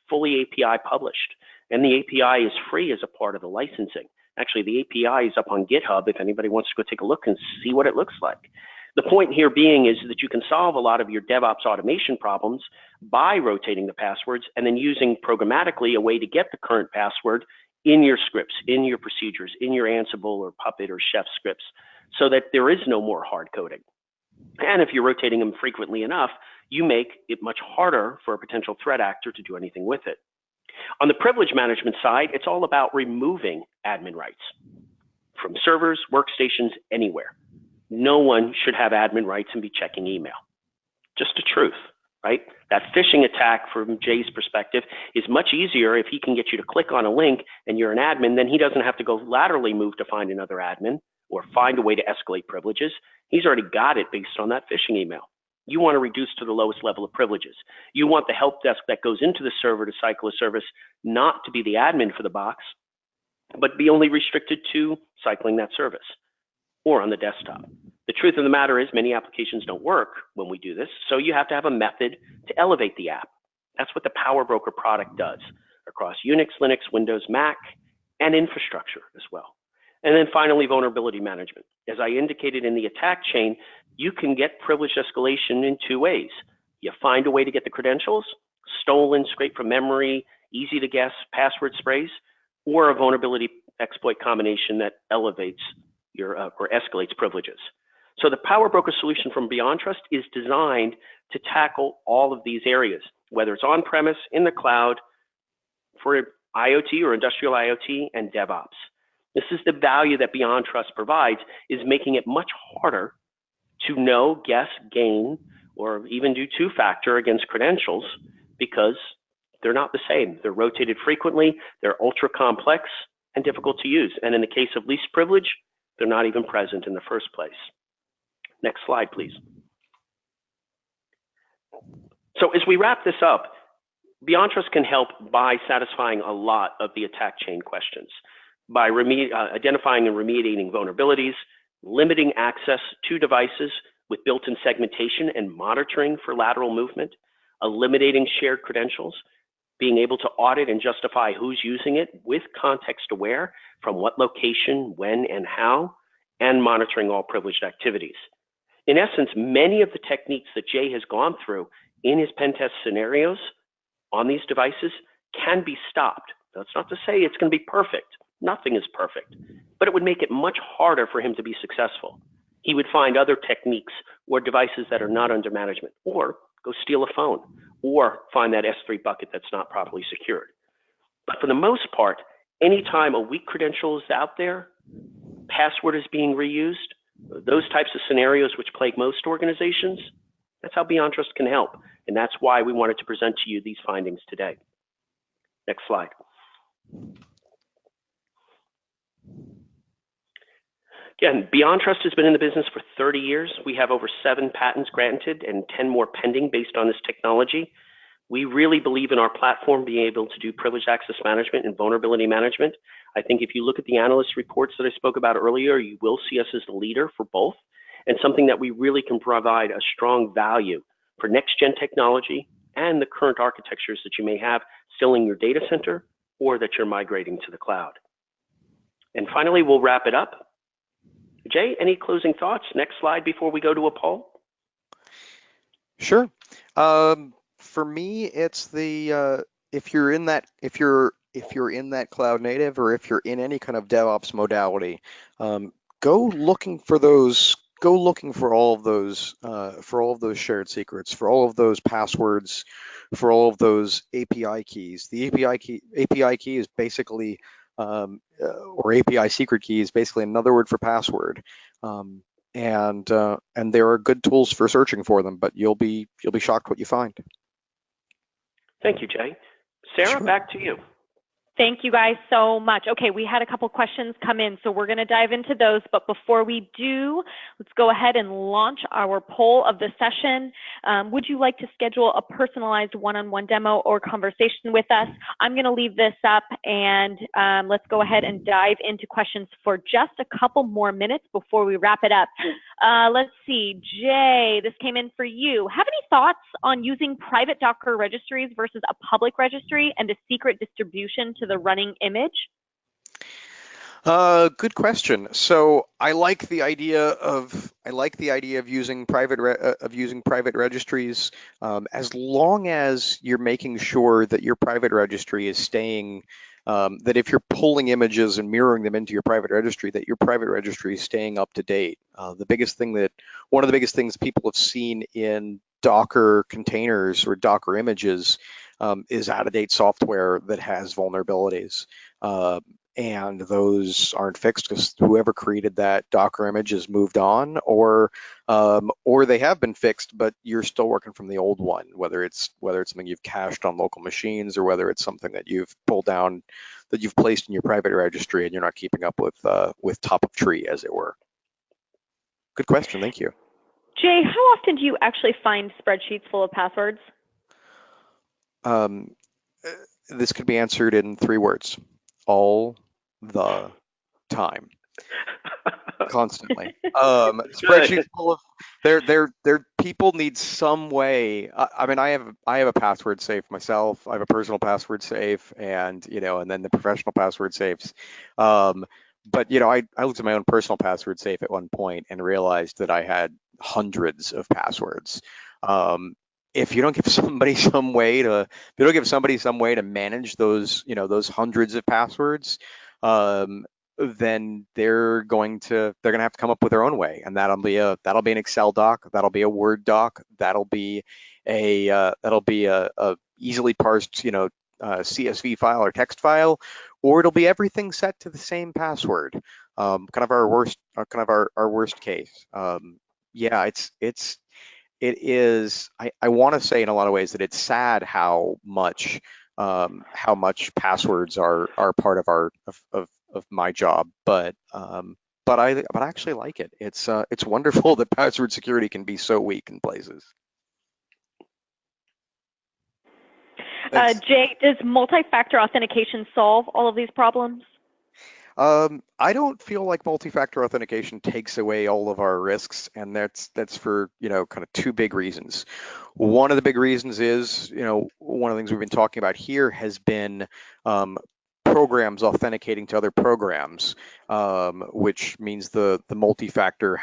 fully API published, and the API is free as a part of the licensing. Actually, the API is up on GitHub if anybody wants to go take a look and see what it looks like. The point here being is that you can solve a lot of your DevOps automation problems by rotating the passwords and then using programmatically a way to get the current password in your scripts, in your procedures, in your Ansible or Puppet or Chef scripts, so that there is no more hard coding. And if you're rotating them frequently enough, you make it much harder for a potential threat actor to do anything with it. On the privilege management side, it's all about removing admin rights from servers, workstations, anywhere. No one should have admin rights and be checking email. Just the truth, right? That phishing attack from Jay's perspective is much easier if he can get you to click on a link and you're an admin, then he doesn't have to go laterally move to find another admin or find a way to escalate privileges. He's already got it based on that phishing email. You want to reduce to the lowest level of privileges. You want the help desk that goes into the server to cycle a service not to be the admin for the box, but be only restricted to cycling that service or on the desktop. The truth of the matter is many applications don't work when we do this, so you have to have a method to elevate the app. That's what the PowerBroker product does across Unix, Linux, Windows, Mac, and infrastructure as well. And then finally, vulnerability management. As I indicated in the attack chain, you can get privilege escalation in two ways. You find a way to get the credentials, stolen, scraped from memory, easy to guess, password sprays, or a vulnerability exploit combination that elevates your or escalates privileges. So the PowerBroker solution from Beyond Trust is designed to tackle all of these areas, whether it's on-premise, in the cloud, for IoT or industrial IoT, and DevOps. This is the value that Beyond Trust provides, is making it much harder to know, guess, gain, or even do two-factor against credentials because they're not the same. They're rotated frequently, they're ultra complex and difficult to use. And in the case of least privilege, they're not even present in the first place. Next slide, please. So as we wrap this up, Beyond Trust can help by satisfying a lot of the attack chain questions, by identifying and remediating vulnerabilities, limiting access to devices with built-in segmentation and monitoring for lateral movement, eliminating shared credentials, being able to audit and justify who's using it with context aware from what location, when, and how, and monitoring all privileged activities. In essence, many of the techniques that Jay has gone through in his pen test scenarios on these devices can be stopped. That's not to say it's going to be perfect. Nothing is perfect, but it would make it much harder for him to be successful. He would find other techniques or devices that are not under management, or go steal a phone, or find that S3 bucket that's not properly secured. But for the most part, anytime a weak credential is out there, password is being reused, those types of scenarios which plague most organizations, that's how BeyondTrust can help. And that's why we wanted to present to you these findings today. Next slide. Again, BeyondTrust has been in the business for 30 years. We have over 7 patents granted and 10 more pending based on this technology. We really believe in our platform being able to do privileged access management and vulnerability management. I think if you look at the analyst reports that I spoke about earlier, you will see us as the leader for both, and something that we really can provide a strong value for next-gen technology and the current architectures that you may have still in your data center or that you're migrating to the cloud. And finally, we'll wrap it up. Jay, any closing thoughts? Next slide before we go to a poll. Sure. For me, it's the if you're in that cloud native, or if you're in any kind of DevOps modality, go looking for those. Go looking for all of those shared secrets, for all of those passwords, for all of those API keys. The API key is basically, or API secret key is basically another word for password. And there are good tools for searching for them, but you'll be shocked what you find. Thank you, Jay. Sarah, Sure. back to you. Thank you guys so much. Okay, we had a couple questions come in, so we're going to dive into those. But before we do, let's go ahead and launch our poll of the session. Would you like to schedule a personalized one-on-one demo or conversation with us? I'm going to leave this up, and let's go ahead and dive into questions for just a couple more minutes before we wrap it up. Let's see, Jay, this came in for you. Have any thoughts on using private Docker registries versus a public registry and a secret distribution to the running image? Good question. So I like the idea of using private registries, as long as you're making sure that your private registry is staying. That if you're pulling images and mirroring them into your private registry, that your private registry is staying up to date. One of the biggest things people have seen in Docker containers or Docker images is out-of-date software that has vulnerabilities. And those aren't fixed because whoever created that Docker image has moved on, or they have been fixed, but you're still working from the old one, whether it's something you've cached on local machines, or whether it's something that you've pulled down, that you've placed in your private registry, and you're not keeping up with top of tree, as it were. Good question, thank you. Jay, how often do you actually find spreadsheets full of passwords? This could be answered in 3 words: all the time. Constantly. Spreadsheets full of their people need some way. I mean, I have a password safe myself. I have a personal password safe, and and then the professional password safes. But I looked at my own personal password safe at one point and realized that I had hundreds of passwords. If you don't give somebody some way to manage those, those hundreds of passwords, then they're going to have to come up with their own way, and that'll be an Excel doc, that'll be a Word doc, that'll be a easily parsed, CSV file or text file, or it'll be everything set to the same password. Kind of our worst case. Yeah, it is. I want to say in a lot of ways that it's sad how much passwords are part of my job, but I actually like it. It's wonderful that password security can be so weak in places. Jay, does multi-factor authentication solve all of these problems? I don't feel like multi-factor authentication takes away all of our risks, and that's for kind of 2 big reasons. One of the big reasons is one of the things we've been talking about here has been programs authenticating to other programs, which means the multi-factor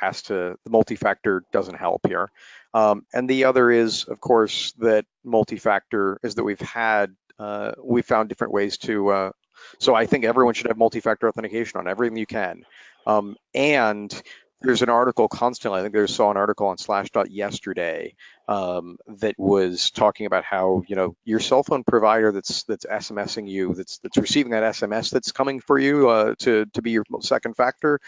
doesn't help here. And the other is, of course, that multi-factor is that we've found different ways to. So I think everyone should have multi-factor authentication on everything you can. And there's an article constantly. I think I saw an article on Slashdot yesterday that was talking about how, you know, your cell phone provider that's SMSing you, that's receiving that SMS that's coming for you to be your second factor.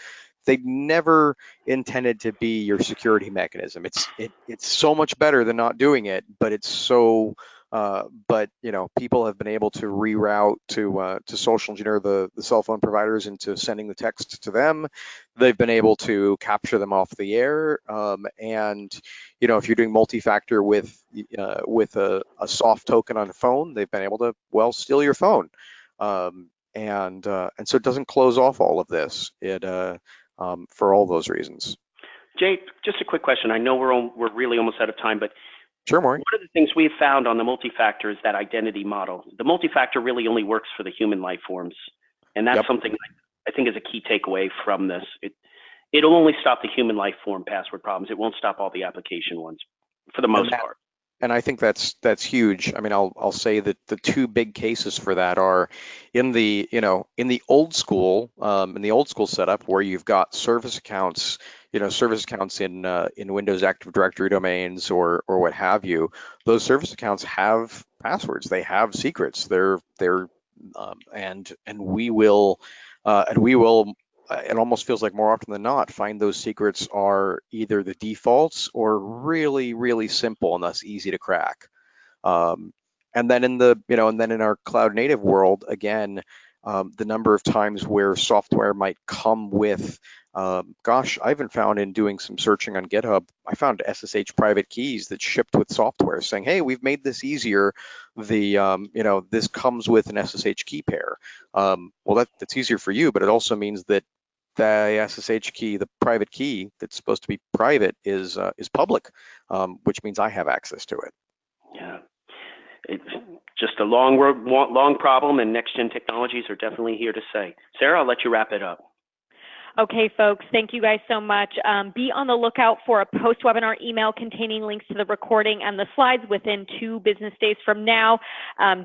They never intended to be your security mechanism. It's so much better than not doing it, but it's so. But you know, people have been able to reroute to social engineer the cell phone providers into sending the text to them. They've been able to capture them off the air, and you know, if you're doing multi-factor with a soft token on the phone, they've been able to steal your phone, and so it doesn't close off all of this. For all those reasons. Jay, just a quick question. I know we're really almost out of time, but sure, Maury. One of the things we've found on the multi-factor is that identity model. The multi-factor really only works for the human life forms, and that's something I think is a key takeaway from this. It'll only stop the human life form password problems. It won't stop all the application ones, for the most part. And I think that's huge. I mean, I'll say that the two big cases for that are in the old school setup where you've got service accounts in Windows Active Directory domains or what have you. Those service accounts have passwords. They have secrets. And we will it almost feels like more often than not, find those secrets are either the defaults or really, really simple and thus easy to crack. And then in our cloud native world, again, the number of times where software might come with, I even found in doing some searching on GitHub, I found SSH private keys that shipped with software saying, hey, we've made this easier. This comes with an SSH key pair. Well, that's easier for you, but it also means that the SSH key, the private key that's supposed to be private, is public, which means I have access to it. Yeah, it's just a long problem, and next-gen technologies are definitely here to stay. Sarah, I'll let you wrap it up. Okay, folks, thank you guys so much. Be on the lookout for a post-webinar email containing links to the recording and the slides within 2 business days from now.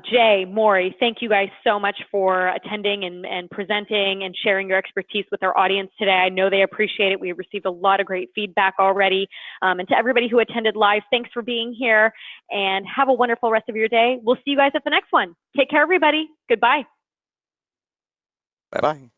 Jay, Maury, thank you guys so much for attending and presenting and sharing your expertise with our audience today. I know they appreciate it. We received a lot of great feedback already. And to everybody who attended live, thanks for being here, and have a wonderful rest of your day. We'll see you guys at the next one. Take care, everybody. Goodbye. Bye-bye.